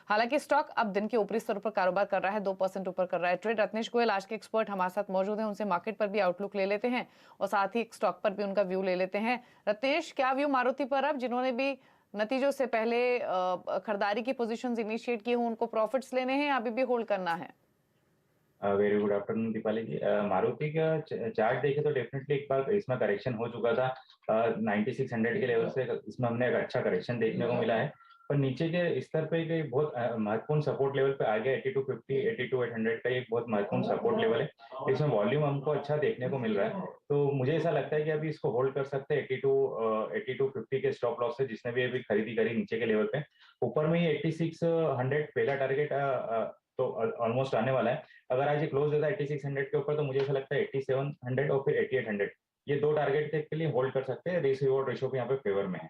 हालांकि स्टॉक अब दिन के ऊपरी स्तर पर कारोबार कर रहा है, 2% ऊपर कर रहा है ट्रेड। रत्नेश गोयल आज के एक्सपर्ट हमारे साथ मौजूद हैं, उनसे मार्केट पर भी आउटलुक ले लेते हैं और साथ ही स्टॉक पर भी उनका व्यू ले लेते हैं। रत्नेश, क्या व्यू मारुति पर, अब जिन्होंने भी नतीजों से पहले खरीदारी की पोजीशंस इनिशिएट की हो, उनको प्रॉफिट्स लेने हैं या अभी भी होल्ड करना है? वेरी गुड आफ्टरनून दीपाली जी। मारुति का चार्ट देखे तो डेफिनेटली एक बार इसमें करेक्शन हो चुका था 9600 के लेवल से। इसमें हमने एक अच्छा करेक्शन देखने को मिला है, पर नीचे के स्तर पे एक बहुत महत्वपूर्ण सपोर्ट लेवल पे आ गया 8250 82800 का एक बहुत महत्वपूर्ण सपोर्ट लेवल है। इसमें वॉल्यूम हमको अच्छा देखने को मिल रहा है, तो मुझे ऐसा लगता है कि अभी इसको होल्ड कर सकते हैं 8250 के स्टॉप लॉस से, जिसने भी अभी खरीदी करी नीचे के लेवल पे। ऊपर में ही 8600 पहला टारगेट तो ऑलमोस्ट आने वाला है। अगर आज ये क्लोज होता है 8600 के ऊपर, तो मुझे ऐसा लगता है 8700 और फिर 8800 ये दो टारगेट के लिए होल्ड कर सकते हैं। रिस्क रिवॉर्ड रेशियो भी यहाँ पे फेवर में है।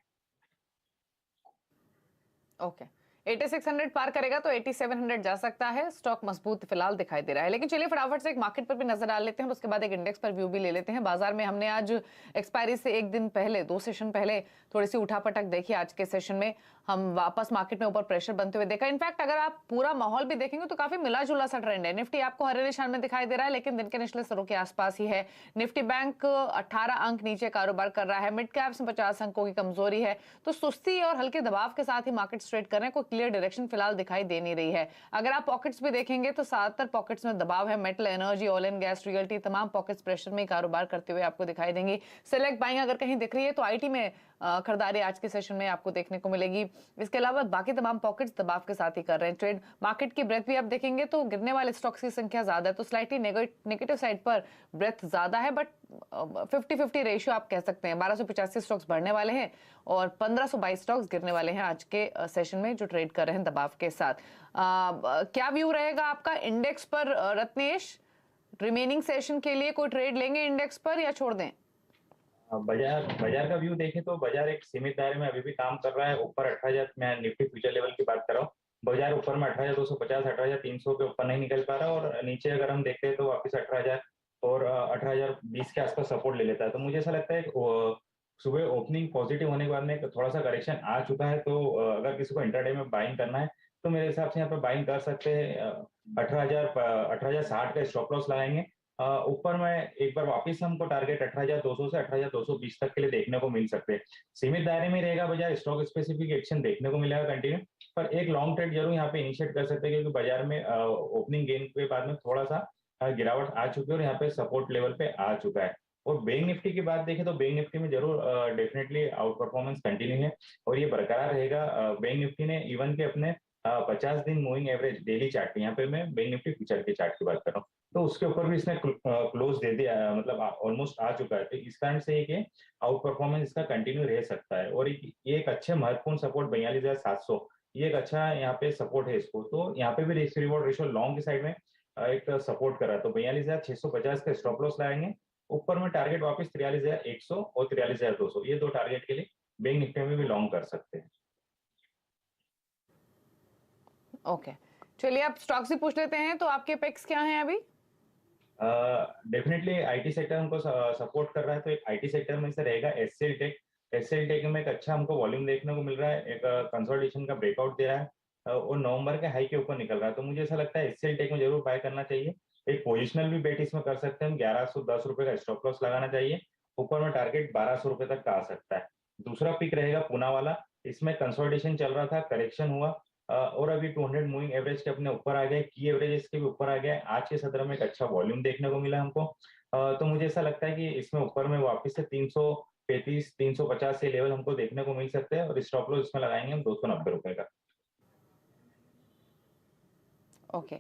ओके, 8600 पार करेगा तो 8700 जा सकता है। स्टॉक मजबूत फिलहाल दिखाई दे रहा है, लेकिन चलिए फटाफट से एक मार्केट पर भी नजर डाल लेते हैं और उसके बाद एक इंडेक्स पर व्यू भी ले लेते हैं। बाजार में हमने आज एक्सपायरी से एक दिन पहले, 2 सेशन पहले थोड़ी सी उठापटक देखी। आज के सेशन में हम वापस मार्केट में ऊपर प्रेशर बनते हुए देखा। इनफैक्ट अगर आप पूरा माहौल भी देखेंगे तो काफी मिला जुला सा ट्रेंड है। निफ्टी आपको हरे निशान में दिखाई दे रहा है, लेकिन दिन के निचले स्तरों के आसपास ही है। निफ्टी बैंक 18 अंक नीचे कारोबार कर रहा है। मिड कैप्स में 50 अंकों की कमजोरी है, तो सुस्ती और हल्के दबाव के साथ ही मार्केट ट्रेड कर रहे हैं। कोई क्लियर डायरेक्शन फिलहाल दिखाई दे नहीं रही है। अगर आप पॉकेट्स भी देखेंगे तो 77 पॉकेट्स में दबाव है। Metal, energy, oil and gas, realty, तमाम पॉकेट्स प्रेशर में कारोबार करते हुए आपको दिखाई देंगी। सिलेक्ट बाइंग अगर कहीं दिख रही है तो आईटी में खरीदारी आज के सेशन में आपको देखने को मिलेगी। इसके अलावा बाकी तमाम पॉकेट्स दबाव के साथ ही कर रहे हैं ट्रेड। मार्केट की ब्रेथ भी आप देखेंगे तो गिरने वाले स्टॉक्स की संख्या ज्यादा है, तो स्लाइटली नेगेटिव साइड पर ब्रेथ ज्यादा है, बट 50-50 रेशियो आप कह सकते हैं। 1285 स्टॉक्स बढ़ने वाले हैं और 1522 स्टॉक्स गिरने वाले हैं आज के सेशन में, जो ट्रेड कर रहे हैं दबाव के साथ। क्या व्यू रहेगा आपका इंडेक्स पर रत्नेश? रिमेनिंग सेशन के लिए कोई ट्रेड लेंगे इंडेक्स पर या छोड़ दें? बाजार बाजार का व्यू देखें तो बाजार एक सीमित दायरे में अभी भी काम कर रहा है। ऊपर 18,000, मैं निफ्टी फ्यूचर लेवल की बात कर रहा हूँ, बाजार ऊपर में 18,250 18,300 के ऊपर नहीं निकल पा रहा, और नीचे अगर हम देखते हैं तो वापस 18,000 और 18,020 के आसपास सपोर्ट ले लेता है। तो मुझे ऐसा लगता है सुबह ओपनिंग पॉजिटिव होने के बाद में थोड़ा सा करेक्शन आ चुका है, तो अगर किसी को इंट्राडे में बाइंग करना है तो मेरे हिसाब से यहाँ पे बाइंग कर सकते हैं। 18,060 का स्टॉप लॉस लगाएंगे। ऊपर में एक बार वापस हमको टारगेट 18,200 से 18,220 तक के लिए देखने को मिल सकते हैं। सीमित दायरे में रहेगा बाजार, स्टॉक स्पेसिफिक एक्शन देखने को मिलेगा कंटिन्यू, पर एक लॉन्ग ट्रेड जरूर यहाँ पे इनिशिएट कर सकते हैं, क्योंकि बाजार में ओपनिंग गेन के बाद में थोड़ा सा गिरावट आ चुकी है और यहाँ पे सपोर्ट लेवल पे आ चुका है। और बैंक निफ्टी की बात देखें तो बैंक निफ्टी में जरूर डेफिनेटली आउट परफॉर्मेंस कंटिन्यू है और ये बरकरार रहेगा। बैंक निफ्टी ने इवन के अपने 50 दिन मूविंग एवरेज डेली चार्ट, यहाँ पे मैं बैंक निफ्टी फ्यूचर के चार्ट की बात कर रहा हूँ, तो उसके ऊपर भी इसने क्लोज दे दिया, मतलब ऑलमोस्ट आ चुका है। तो इस कारण से ये आउट परफॉर्मेंस इसका कंटिन्यू रह सकता है। और ये एक अच्छे महत्वपूर्ण सपोर्ट 42,700, ये एक अच्छा यहाँ पे सपोर्ट है इसको। तो यहाँ पे भी रिस्क रिवॉर्ड रेशियो लॉन्ग की साइड में एक सपोर्ट कर रहा है, तो 42,650 का स्टॉप लॉस लगाएंगे। ऊपर में टारगेट वापस 43,100 और 43,200, ये दो टारगेट के लिए बैंक निफ्टी में भी लॉन्ग कर सकते हैं। ओके, चलिए आप स्टॉक्स भी पूछ लेते हैं। तो आपके पिक्स क्या हैं अभी? डेफिनेटली आईटी सेक्टर हमको सपोर्ट कर रहा है, तो एक आईटी सेक्टर में से रहेगा एचसीएल टेक। एचसीएल टेक में एक अच्छा हमको वॉल्यूम देखने को मिल रहा है, एक कंसोलिडेशन का ब्रेकआउट दे रहा है और नवंबर के हाई के ऊपर निकल रहा है। तो मुझे ऐसा लगता है एचसीएल टेक में जरूर बाय करना चाहिए। एक पोजिशनल भी बेट इसमें कर सकते हैं, 1110 रुपए का स्टॉप लॉस लगाना चाहिए। ऊपर में टारगेट 1200 रुपए तक का आ सकता है। दूसरा पिक रहेगा पूना वाला, इसमें कंसोलिडेशन चल रहा था, करेक्शन हुआ और अभी 200 मूविंग एवरेज के अपने ऊपर आ गए, की एवरेज इसके भी ऊपर आ गया। आज के सत्र में एक अच्छा वॉल्यूम देखने को मिला हमको, तो मुझे ऐसा लगता है कि इसमें ऊपर में वापस से 335 350 से लेवल हमको देखने को मिल सकते हैं और स्टॉप लॉस इसमें लगाएंगे हम 290 रुपए का। ओके,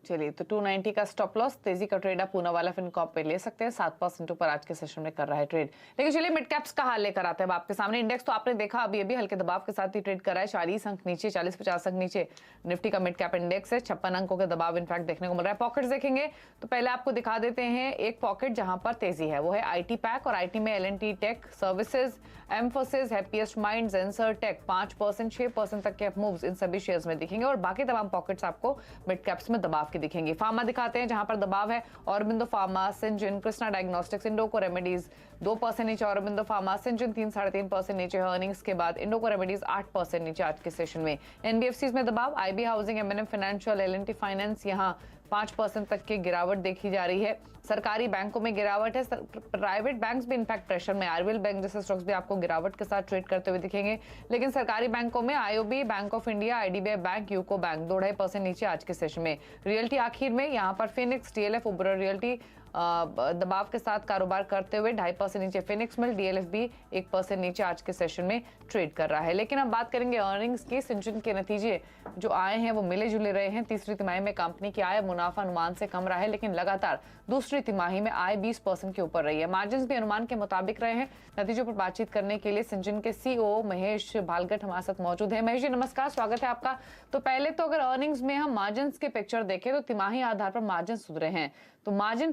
चलिए तो 290 का स्टॉप लॉस। तेजी का ट्रेड आप पूना वाला फिनकॉर्प पे ले सकते हैं, 7% ऊपर आज के सेशन में कर रहा है ट्रेड। लेकिन चलिए मिड कैप्स का हाल लेकर आते हैं अब आपके सामने। इंडेक्स तो आपने देखा अभी अभी हल्के दबाव के साथ ही ट्रेड कर रहा है, 40 अंक नीचे, 40-50 अंक नीचे निफ्टी का मिड कैप इंडेक्स है। 56 अंकों के दबाव इनफैक्ट देखने को मिल रहा है। पॉकेट्स देखेंगे तो पहले आपको दिखा देते हैं एक पॉकेट जहां पर तेजी है, वो है आईटी पैक, और आईटी में L&T Tech Services, Mphasis, Happiest Minds, Zensar Tech 5%, 6% तक के मूव्स इन सभी शेयर्स में दिखेंगे। और बाकी तमाम पॉकेट्स आपको मिड कैप्स में दबाव आपके दिखेंगे। फार्मा दिखाते हैं जहां पर दबाव है, Aurobindo pharma, Syngene, Krishna diagnostics, Indoco remedies 2% नीचे, औरबिंदो फार्मा, सिंजिन 3-3.5% नीचे। अर्निंग्स के बाद इंडोको रेमेडीज 8% नीचे आज के सेशन में। एनबीएफसीज में दबाव, IB Housing, M&M Financial, L&T Finance यहां 5% तक की गिरावट देखी जा रही है। सरकारी बैंकों में गिरावट है, प्राइवेट बैंक्स भी इनफैक्ट प्रेशर में। आरबीएल बैंक जैसे स्टॉक्स भी आपको गिरावट के साथ ट्रेड करते हुए दिखेंगे, लेकिन सरकारी बैंकों में IOB, bank of India, IDBI bank, UCO bank 2-2.5% नीचे आज के सेशन में। रियल्टी आखिर में यहाँ पर फिनिक्स, डीएलएफ, उबरा रियल्टी दबाव के साथ कारोबार करते हुए 2.5% नीचे। फिनिक्स मिल, डीएलएफ भी 1% नीचे आज के सेशन में ट्रेड कर रहा है। लेकिन अब बात करेंगे अर्निंग्स की। सिंचन के नतीजे जो आए हैं वो मिले जुले रहे हैं। तीसरी तिमाही में कंपनी की आय मुनाफा अनुमान से कम रहा है, लेकिन लगातार दूसरी तिमाही में आय 20% के ऊपर रही है। मार्जिन भी अनुमान के मुताबिक रहे हैं। नतीजों पर बातचीत करने के लिए सिंचन के सीईओ महेश भालगट हमारे साथ मौजूद है। महेश जी नमस्कार, स्वागत है आपका। तो पहले तो अगर अर्निंग्स में हम मार्जिन के पिक्चर देखें तो तिमाही आधार पर मार्जिन सुधरे हैं, तो मार्जिन